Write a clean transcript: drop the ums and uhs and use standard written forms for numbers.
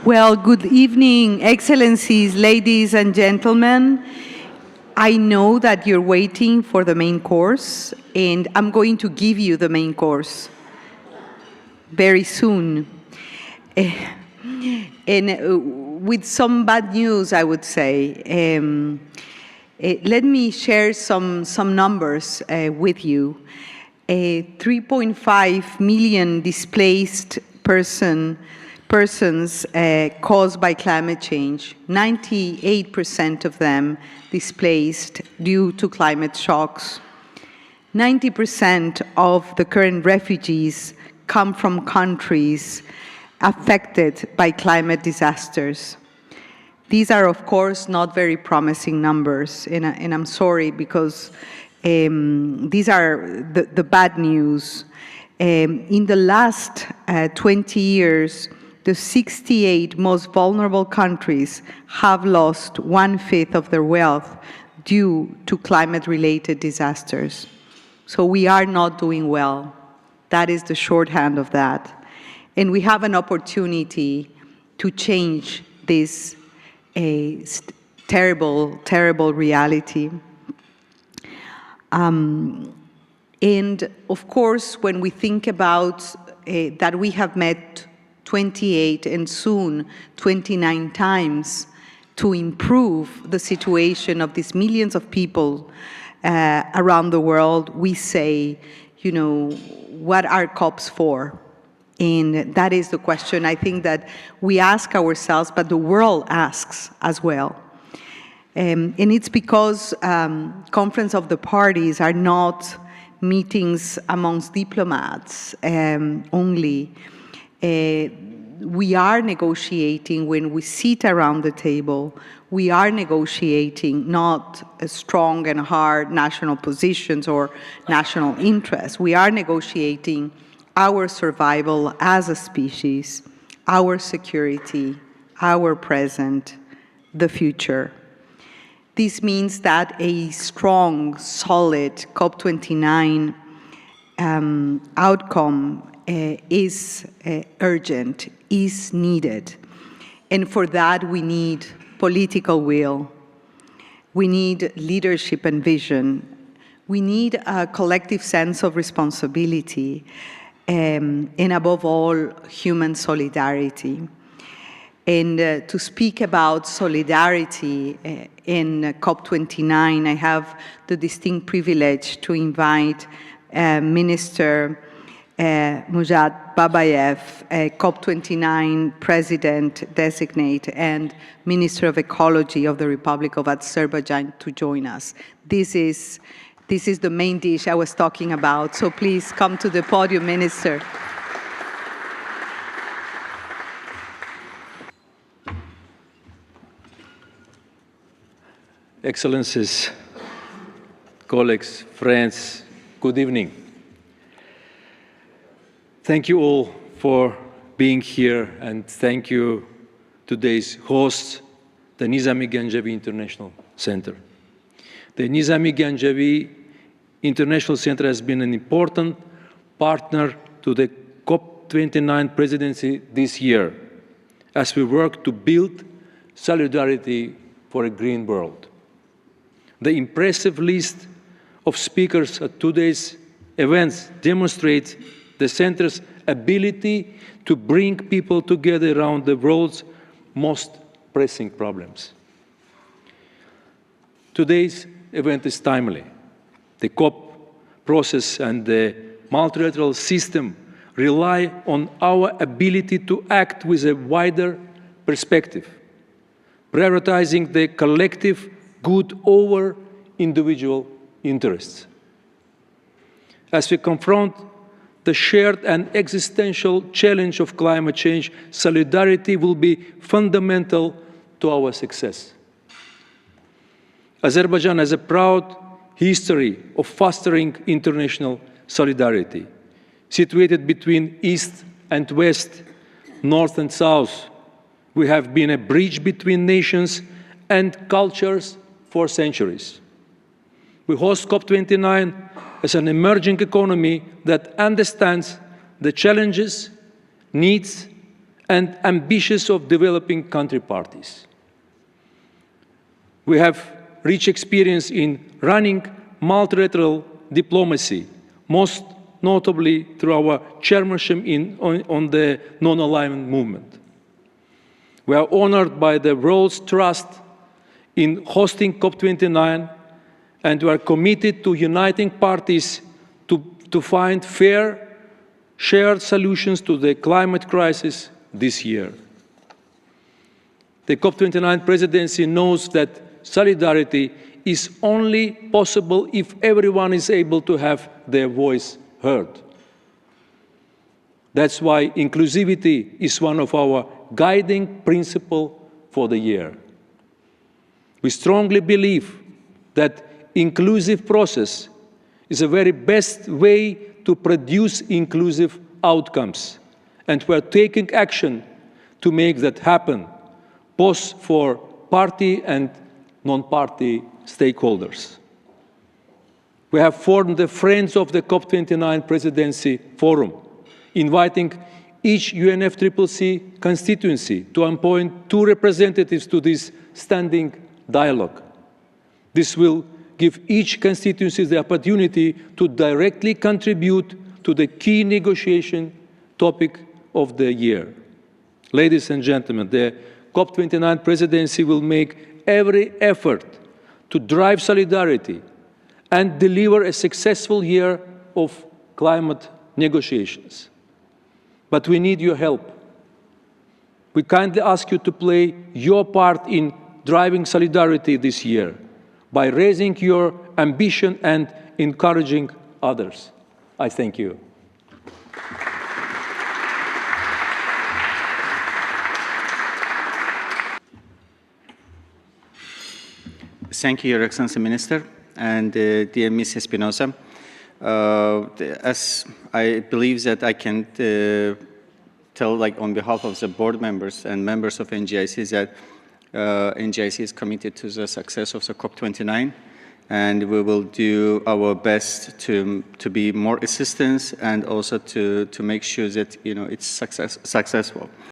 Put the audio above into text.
Well, good evening, Excellencies, ladies and gentlemen. I know that you're waiting for the main course, and I'm going to give you the main course very soon. With some bad news, I would say. Let me share some numbers with you. 3.5 million displaced persons caused by climate change, 98% of them displaced due to climate shocks. 90% of the current refugees come from countries affected by climate disasters. These are, of course, not very promising numbers, and I'm sorry because these are the bad news. In the last 20 years, the 68 most vulnerable countries have lost 1/5 of their wealth due to climate-related disasters. So we are not doing well. That is the shorthand of that. And we have an opportunity to change this terrible, terrible reality. And of course, when we think about that we have met 28 and soon 29 times to improve the situation of these millions of people around the world, we say, you know, what are COPs for? And that is the question I think that we ask ourselves, but the world asks as well. And it's because Conference of the Parties are not meetings amongst diplomats only. We are negotiating when we sit around the table. We are negotiating not strong and hard national positions or national interests. We are negotiating our survival as a species, our security, our present, the future. This means that a strong, solid COP29 outcome is urgent, is needed. And for that, we need political will. We need leadership and vision. We need a collective sense of responsibility. And above all, human solidarity. And to speak about solidarity in COP29, I have the distinct privilege to invite Minister Mukhtar Babayev, COP29 President-Designate and Minister of Ecology of the Republic of Azerbaijan, to join us. This is the main dish I was talking about, so please come to the podium, Minister. Excellencies, colleagues, friends, good evening. Thank you all for being here, and thank you today's host, the Nizami Ganjavi International Center. The Nizami Ganjavi International Center has been an important partner to the COP29 presidency this year as we work to build solidarity for a green world. The impressive list of speakers at today's events demonstrates the Center's ability to bring people together around the world's most pressing problems. Today's event is timely. The COP process and the multilateral system rely on our ability to act with a wider perspective, prioritizing the collective good over individual interests. As we confront the shared and existential challenge of climate change, solidarity will be fundamental to our success. Azerbaijan has a proud history of fostering international solidarity. Situated between East and West, North and South, we have been a bridge between nations and cultures for centuries. We host COP29 as an emerging economy that understands the challenges, needs, and ambitious of developing country parties. We have rich experience in running multilateral diplomacy, most notably through our chairmanship on the non-alignment movement. We are honored by the world's trust in hosting COP29, and we are committed to uniting parties to find fair, shared solutions to the climate crisis this year. The COP29 presidency knows that solidarity is only possible if everyone is able to have their voice heard. That's why inclusivity is one of our guiding principles for the year. We strongly believe that inclusive process is the very best way to produce inclusive outcomes, and we are taking action to make that happen, both for party and non-party stakeholders. We have formed the Friends of the COP29 Presidency Forum, inviting each UNFCCC constituency to appoint 2 representatives to this standing dialogue. This will give each constituency the opportunity to directly contribute to the key negotiation topic of the year. Ladies and gentlemen, the COP29 presidency will make every effort to drive solidarity and deliver a successful year of climate negotiations. But we need your help. We kindly ask you to play your part in driving solidarity this year by raising your ambition and encouraging others. I thank you. Thank you, Your Excellency Minister, and dear Ms. Espinosa. As I believe that I can tell, on behalf of the board members and members of NGIC, that NGIC is committed to the success of the COP29, and we will do our best to be more assistance and also to make sure that it's successful.